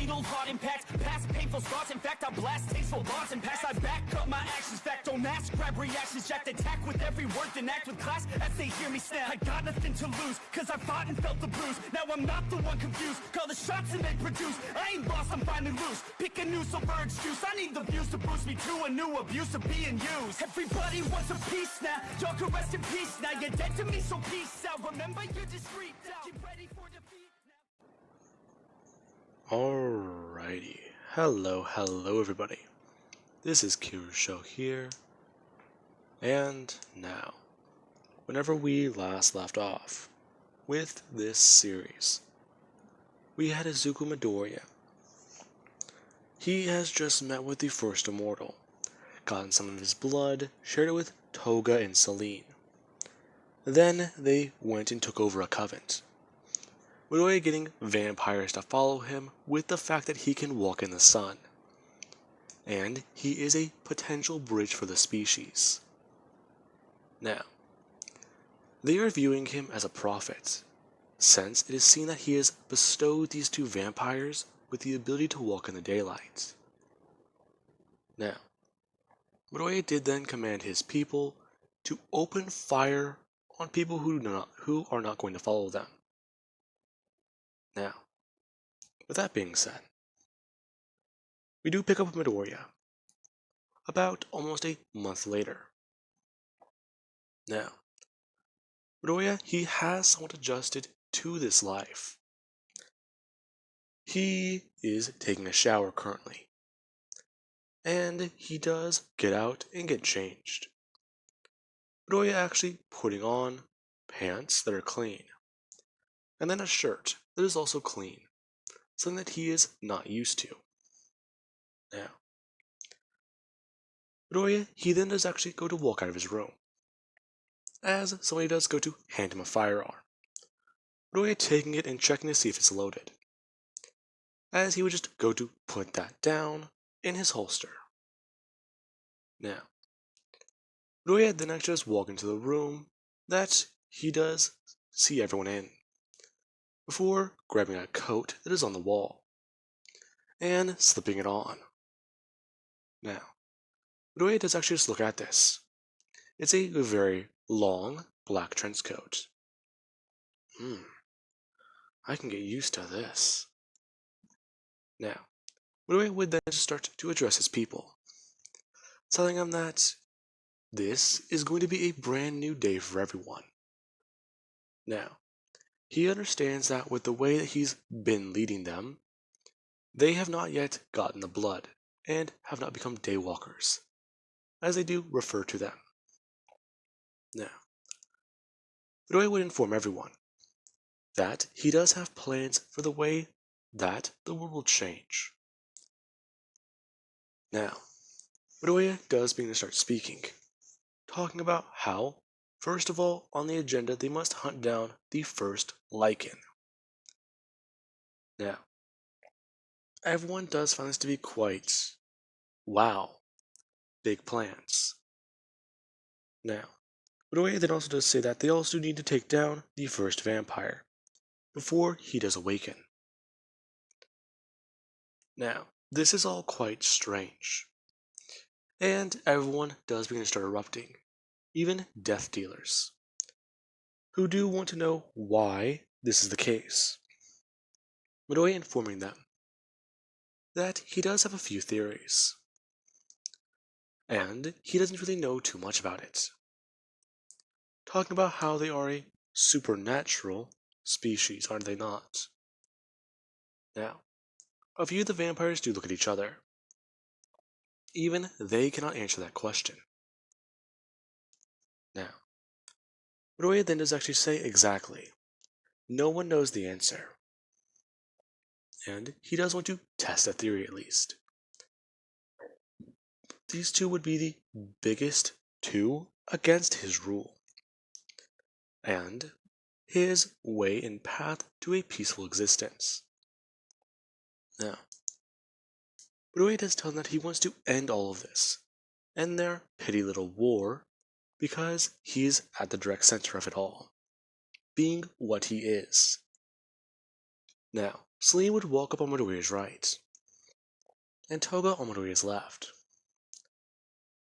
fatal heart impacts, past painful scars. In fact, I blast tasteful bars and pass. I back up my actions, fact don't ask, grab reactions, jacked attack with every word, then act with class as they hear me snap. I got nothing to lose, cause I fought and felt the bruise. Now I'm not the one confused, call the shots and they produce. I ain't lost, I'm finally loose. Pick a new silver excuse, I need the views to boost me to a new abuse of being used. Everybody wants a piece now, y'all can rest in peace now. You're dead to me, so peace out. Remember, you're discreet now. Get ready for defeat now. Alrighty, hello everybody. This is Kirusho here, and now, whenever we last left off with this series, we had Izuku Midoriya. He has just met with the first immortal, gotten some of his blood, shared it with Toga and Celine. Then they went and took over a convent. Midoriya getting vampires to follow him with the fact that he can walk in the sun. And he is a potential bridge for the species. Now, they are viewing him as a prophet, since it is seen that he has bestowed these two vampires with the ability to walk in the daylight. Now, Midoriya did then command his people to open fire on people who are not going to follow them. Now, with that being said, we do pick up Midoriya about almost a month later. Now, Midoriya, he has somewhat adjusted to this life. He is taking a shower currently, and he does get out and get changed. Midoriya actually putting on pants that are clean, and then a shirt that is also clean, something that he is not used to. Now, Midoriya, he then does actually go to walk out of his room, as somebody does go to hand him a firearm. Midoriya taking it and checking to see if it's loaded, as he would just go to put that down in his holster. Now, Midoriya then actually does walk into the room that he does see everyone in, before grabbing a coat that is on the wall, and slipping it on. Now, Midoriya does actually just look at this. It's a very long black trench coat. I can get used to this. Now, Midoriya would then start to address his people, telling them that this is going to be a brand new day for everyone. Now, he understands that with the way that he's been leading them, they have not yet gotten the blood and have not become daywalkers, as they do refer to them. Now, Midoriya would inform everyone that he does have plans for the way that the world will change. Now, Midoriya does begin to start speaking, talking about how, first of all, on the agenda they must hunt down the first Lycan. Now, everyone does find this to be quite, wow, big plans. Now, Midoriya then also does say that they also need to take down the first vampire before he does awaken. Now, this is all quite strange, and everyone does begin to start erupting, even death dealers, who do want to know why this is the case. Midoriya informing them that he does have a few theories, and he doesn't really know too much about it, talking about how they are a supernatural species, are they not? Now, a few of the vampires do look at each other. Even they cannot answer that question. Now, Midoriya then does actually say exactly, no one knows the answer. And he does want to test that theory at least. These two would be the biggest two against his rule, and his way and path to a peaceful existence. Now, Midoriya does tell them that he wants to end all of this, end their petty little war, because he's at the direct center of it all, being what he is. Now, Celine would walk up on Midoriya's right, and Toga on Midoriya's left,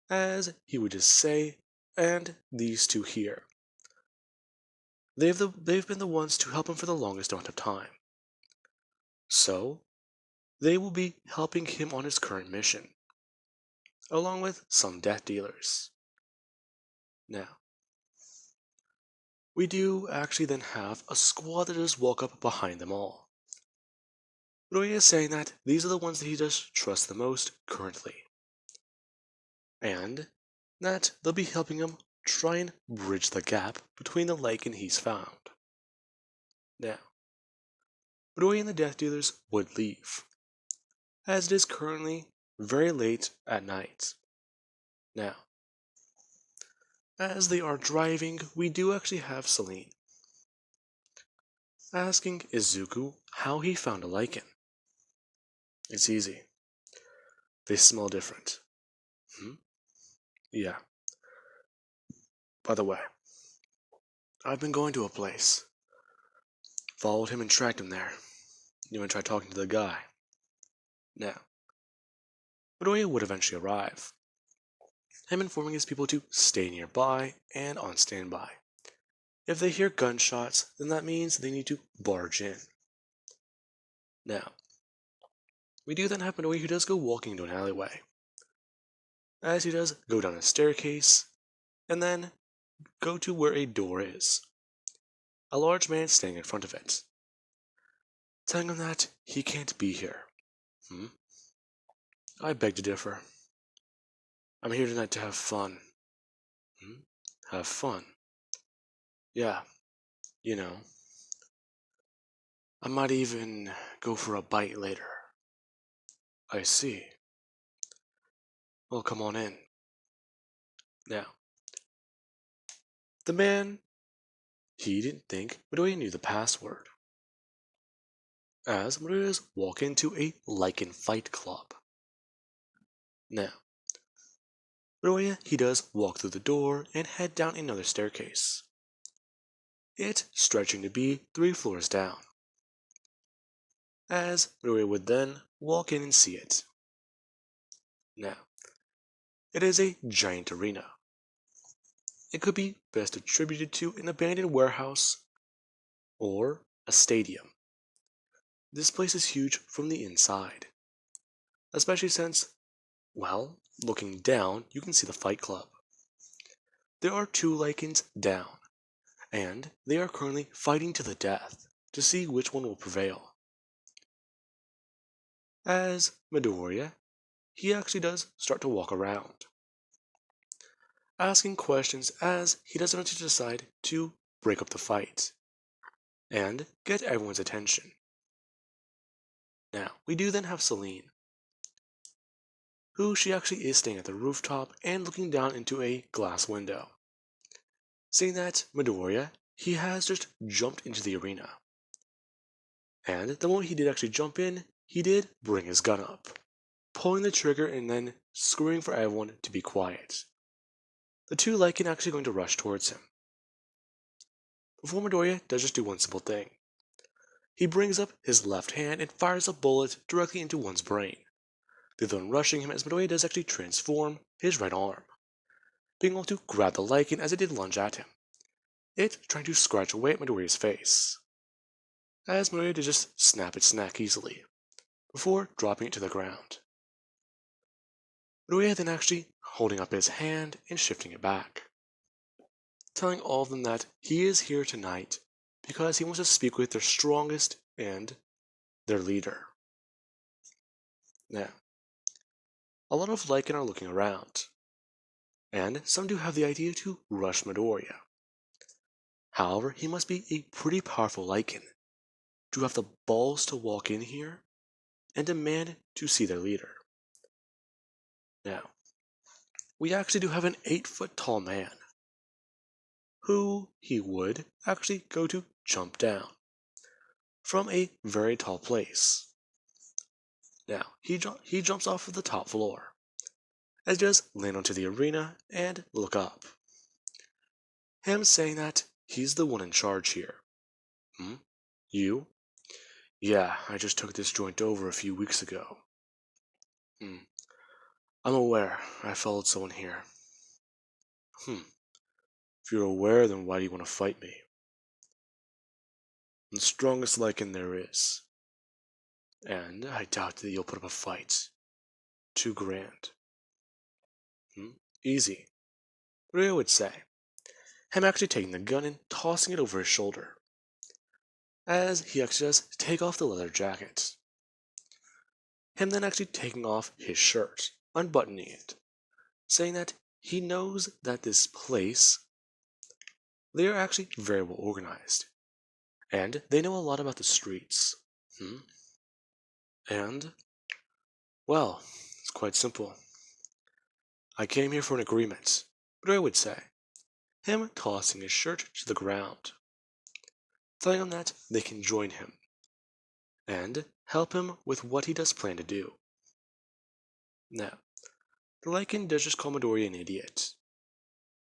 as he would just say, and these two here. They've been the ones to help him for the longest amount of time. So, they will be helping him on his current mission, along with some death dealers. Now, we do actually then have a squad that does walk up behind them all. Midoriya is saying that these are the ones that he does trust the most currently, and that they'll be helping him try and bridge the gap between the Lycan he's found. Now, Midoriya and the Death Dealers would leave, as it is currently very late at night. Now, as they are driving, we do actually have Celine asking Izuku how he found a Lycan. It's easy. They smell different. Yeah. By the way, I've been going to a place. Followed him and tracked him there. You want to try talking to the guy. Now, Midoriya would eventually arrive, him informing his people to stay nearby and on standby. If they hear gunshots, then that means they need to barge in. Now, we do then have Midoriya who does go walking into an alleyway, as he does go down a staircase, and then go to where a door is. A large man standing in front of it, telling him that he can't be here. I beg to differ. I'm here tonight to have fun. Have fun? Yeah, you know. I might even go for a bite later. I see. Well, come on in. Now, the man, he didn't think Midoriya knew the password, as Midoriya's walk into a Lycan fight club. Now, Midoriya, he does walk through the door and head down another staircase, it stretching to be 3 floors down, as Midoriya would then walk in and see it. Now, it is a giant arena. It could be best attributed to an abandoned warehouse or a stadium. This place is huge from the inside, especially since, well, looking down, you can see the Fight Club. There are 2 Lycans down, and they are currently fighting to the death to see which one will prevail. As Midoriya, he actually does start to walk around, asking questions as he doesn't want to decide to break up the fight and get everyone's attention. Now, we do then have Celine, who she actually is staying at the rooftop and looking down into a glass window, seeing that Midoriya, he has just jumped into the arena. And the moment he did actually jump in, he did bring his gun up, pulling the trigger and then screaming for everyone to be quiet. The 2 Lycan actually going to rush towards him. Before Midoriya does just do one simple thing. He brings up his left hand and fires a bullet directly into one's brain, the other one rushing him as Midoriya does actually transform his right arm, being able to grab the Lycan as it did lunge at him, it trying to scratch away at Midoriya's face, as Midoriya did just snap its neck easily, before dropping it to the ground. Midoriya then actually holding up his hand and shifting it back, telling all of them that he is here tonight because he wants to speak with their strongest and their leader. Now, a lot of Lycan are looking around, and some do have the idea to rush Midoriya. However, he must be a pretty powerful Lycan to have the balls to walk in here and demand to see their leader. Now, we actually do have an 8-foot tall man, who he would actually go to jump down from a very tall place. Now, he jumps off of the top floor, as he does land onto the arena and look up. Him saying that he's the one in charge here. You? Yeah, I just took this joint over a few weeks ago. Hmm. I'm aware. I followed someone here. Hmm. If you're aware, then why do you want to fight me? I'm the strongest lichen there is. And I doubt that you'll put up a fight. Too grand. Hmm? Easy. What I would say. Him actually taking the gun and tossing it over his shoulder. As he actually does take off the leather jacket. Him then actually taking off his shirt, unbuttoning it, saying that he knows that this place, they are actually very well organized, and they know a lot about the streets. Hmm? And, well, it's quite simple. I came here for an agreement, but I would say, him tossing his shirt to the ground, telling them that they can join him, and help him with what he does plan to do. Now, the Lycan does just call Midori an idiot,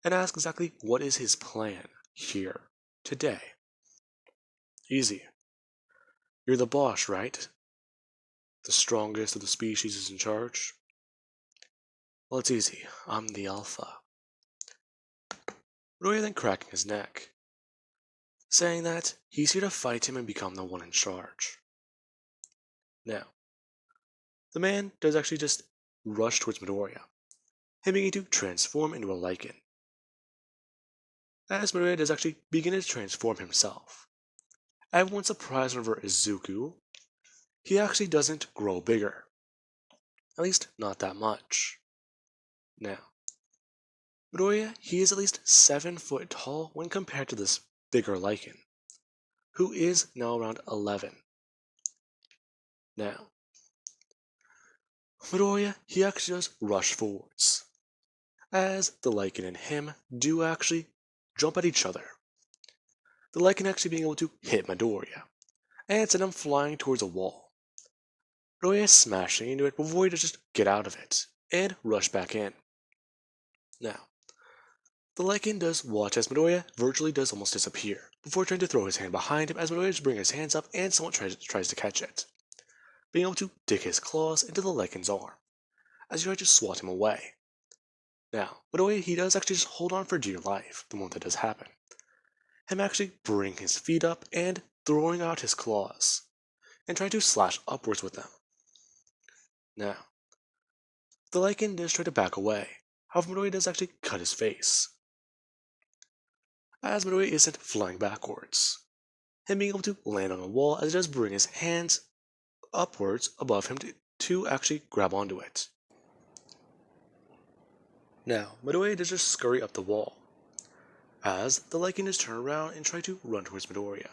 and ask exactly what is his plan here, today. Easy. You're the boss, right? The strongest of the species is in charge? Well, it's easy. I'm the alpha. Roy then cracking his neck, saying that he's here to fight him and become the one in charge. Now, the man does actually just rush towards Midoriya, him beginning to transform into a lichen. As Midoriya does actually begin to transform himself, everyone's surprised whenever Izuku, he actually doesn't grow bigger. At least, not that much. Now, Midoriya, he is at least 7 foot tall when compared to this bigger lichen, who is now around 11. Now, Midoriya, he actually does rush forwards, as the lichen and him do actually jump at each other. The lichen actually being able to hit Midoriya, and send him flying towards a wall. Midoriya smashing into it before he does just get out of it, and rush back in. Now, the lichen does watch as Midoriya virtually does almost disappear, before trying to throw his hand behind him as Midoriya just brings his hands up and somewhat tries to catch it, being able to dig his claws into the lichen's arm, as he tries to swat him away. Now, Midoriya, he does actually just hold on for dear life the moment that does happen. Him actually bringing his feet up and throwing out his claws, and trying to slash upwards with them. Now, the lichen does try to back away, however Midoriya does actually cut his face, as Midoriya isn't flying backwards, him being able to land on a wall as he does bring his hands upwards above him to actually grab onto it. Now, Midoriya does just scurry up the wall, as the lichen does turn around and try to run towards Midoriya,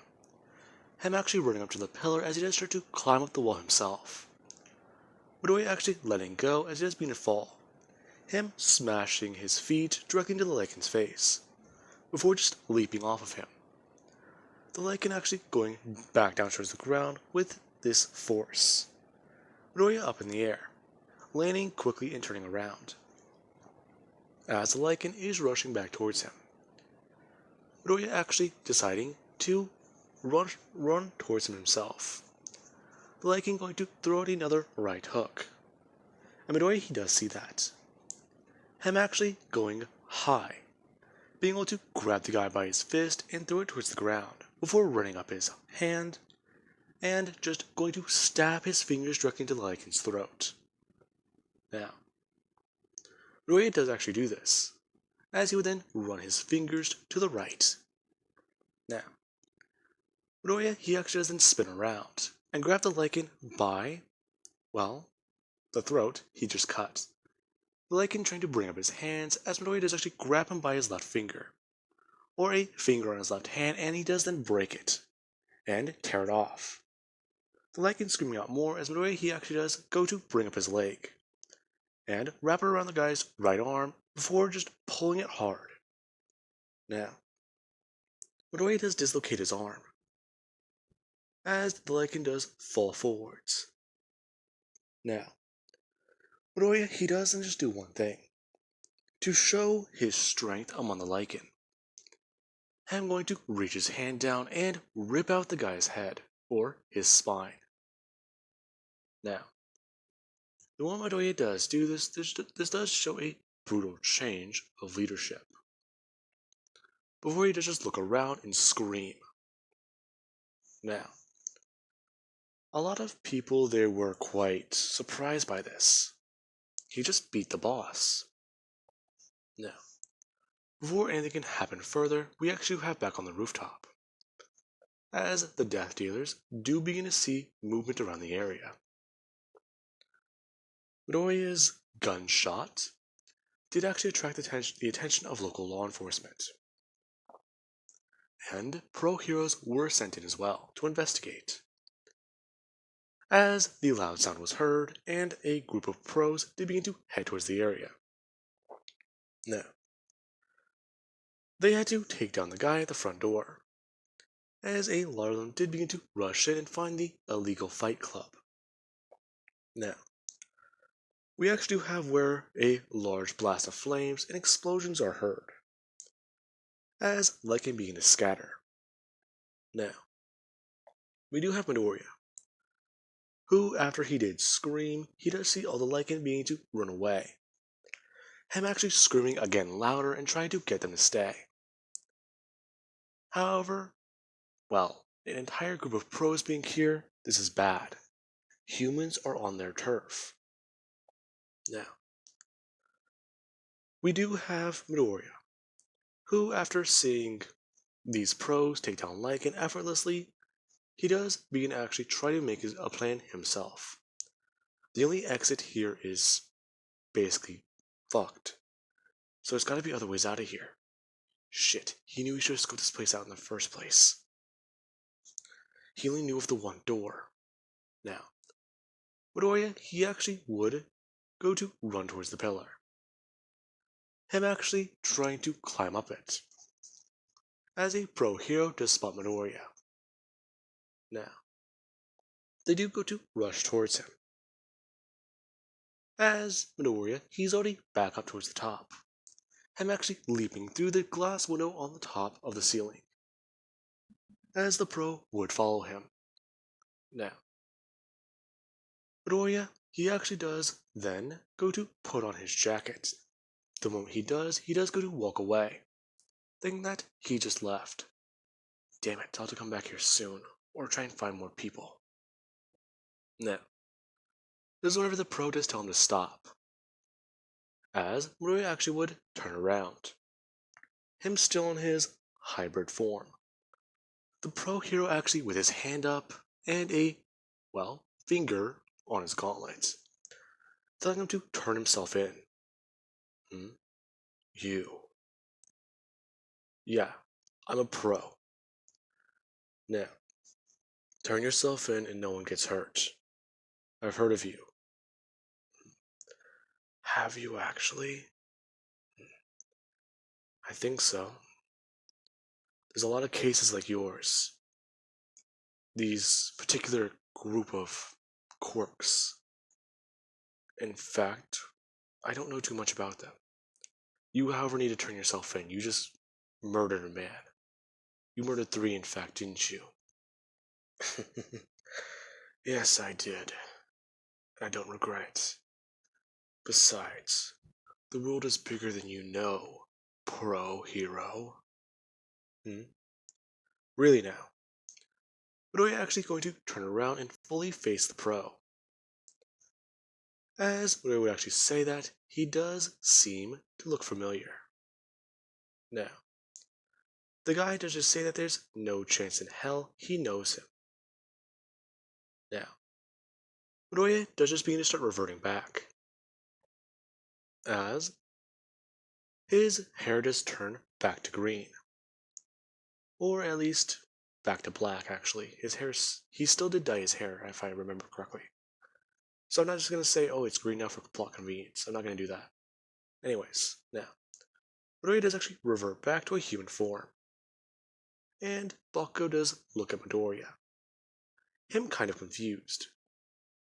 him actually running up to the pillar as he does start to climb up the wall himself. Midoriya actually letting go as he does begin to fall, him smashing his feet directly into the lichen's face, before just leaping off of him. The lichen actually going back down towards the ground with this force. Midoriya up in the air, landing quickly and turning around, as the lichen is rushing back towards him. Midoriya actually deciding to run towards him himself. The lichen going to throw out another right hook. And Midoriya, he does see that. Him actually going high, being able to grab the guy by his fist and throw it towards the ground, before running up his hand and just going to stab his fingers directly into the lichen's throat. Now, Midoriya does actually do this, as he would then run his fingers to the right. Now, Midoriya, he actually doesn't spin around and grab the lichen by, well, the throat he just cut. The lichen trying to bring up his hands as Midoriya does actually grab him by his left finger, or a finger on his left hand, and he does then break it and tear it off. The lichen screaming out more as Midoriya, he actually does go to bring up his leg and wrap it around the guy's right arm before just pulling it hard. Now, Midoriya does dislocate his arm, as the lichen does fall forwards. Now, Midoriya, he doesn't just do one thing. To show his strength among the lichen, I'm going to reach his hand down and rip out the guy's head, or his spine. Now, the one Midoriya does do this does show a brutal change of leadership. Before he does just look around and scream. Now, a lot of people there were quite surprised by this. He just beat the boss. Now, before anything can happen further, we actually have back on the rooftop, as the death dealers do begin to see movement around the area. Midoriya's gunshot did actually attract the attention of local law enforcement, and pro heroes were sent in as well to investigate. As the loud sound was heard, and a group of pros did begin to head towards the area. Now, they had to take down the guy at the front door, as a lot of them did begin to rush in and find the illegal fight club. Now, we actually do have where a large blast of flames and explosions are heard, as lichen begin to scatter. Now, we do have Midoriya, who, after he did scream, he does see all the lichen beginning to run away. Him actually screaming again louder and trying to get them to stay. However, well, an entire group of pros being here, this is bad. Humans are on their turf. Now, we do have Midoriya, who, after seeing these pros take down Lycan effortlessly, he does begin to actually try to make a plan himself. The only exit here is basically fucked. So there's gotta be other ways out of here. Shit, he knew he should have scoped this place out in the first place. He only knew of the one door. Now, Midoriya, he actually would go to run towards the pillar. Him actually trying to climb up it. As a pro hero does spot Midoriya. Now, they do go to rush towards him. As Midoriya, he's already back up towards the top. Him actually leaping through the glass window on the top of the ceiling. As the pro would follow him. Now, Midoriya, he actually does then go to put on his jacket. The moment he does go to walk away, thinking that he just left. Damn it, I'll have to come back here soon, or try and find more people. Now, this is whenever the pro does tell him to stop, as Midoriya actually would turn around. Him still in his hybrid form. The pro hero actually with his hand up and a, well, finger on his gauntlet, telling him to turn himself in. You. Yeah, I'm a pro. Now, turn yourself in and no one gets hurt. I've heard of you. Have you actually? I think so. There's a lot of cases like yours. These particular group of quirks. In fact, I don't know too much about them. You, however, need to turn yourself in. You just murdered a man. You murdered 3, in fact, didn't you? Yes, I did. I don't regret. Besides, the world is bigger than you know, pro hero. Really now? But are you actually going to turn around and fully face the pro? As I would actually say that, he does seem to look familiar. Now, the guy does just say that there's no chance in hell he knows him. Now, Midoriya does just begin to start reverting back. As his hair does turn back to green. Or at least back to black, actually. He still did dye his hair, if I remember correctly. So I'm not just going to say, oh, it's green now for plot convenience. I'm not going to do that. Anyways, now, Midoriya does actually revert back to a human form. And Bakugo does look at Midoriya. Him kind of confused.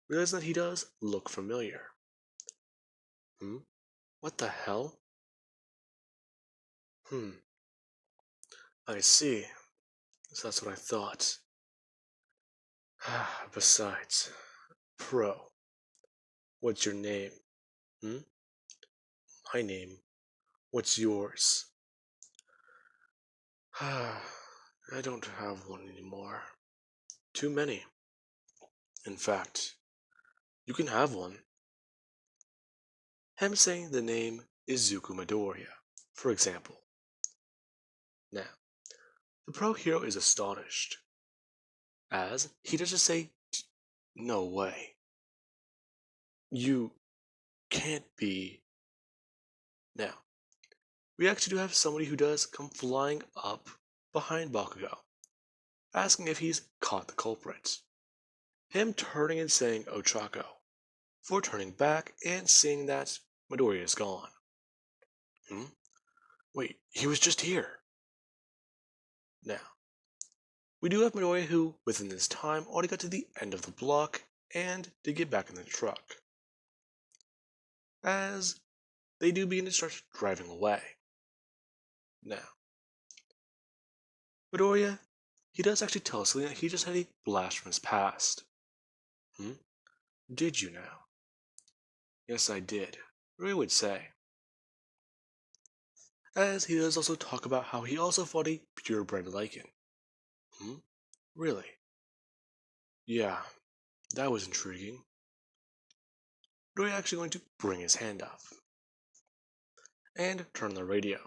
Realizing that he does look familiar. What the hell? I see. So that's what I thought. Besides, Pro, what's your name? Hmm? My name. What's yours? I don't have one anymore. Too many. In fact, you can have one. Him saying the name is Zuko Midoriya, for example. Now, the pro hero is astonished, as he doesn't say, no way. You can't be. Now, we actually do have somebody who does come flying up behind Bakugo, asking if he's caught the culprit. Him turning and saying Ochako, for turning back and seeing that Midoriya is gone. Hmm? Wait, he was just here. Now, we do have Midoriya who, within this time, already got to the end of the block and did get back in the truck. As they do begin to start driving away. Now, Midoriya, he does actually tell Selena he just had a blast from his past. Hmm? Did you now? Yes, I did. Ray would say. As he does also talk about how he also fought a purebred lichen. Hmm? Really? Yeah, that was intriguing. Midoriya actually going to bring his hand up and turn on the radio.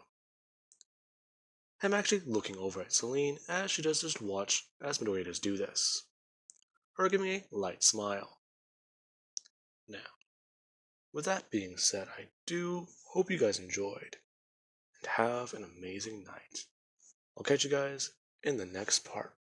Him actually looking over at Celine as she does just watch as Midoriya does do this. Her giving a light smile. Now, with that being said, I do hope you guys enjoyed and have an amazing night. I'll catch you guys in the next part.